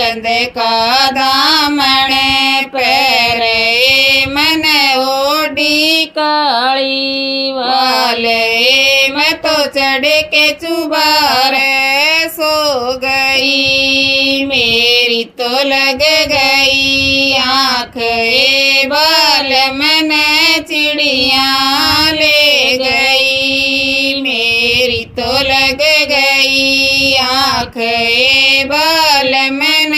चंद का दामन पैरे मन ओढ़ी काली वाले मैं तो चढ़ के चुबार सो गई मेरी तो लग गई आँख बाल मन चिड़िया ले गई मेरी तो लग गई आँख बाल मन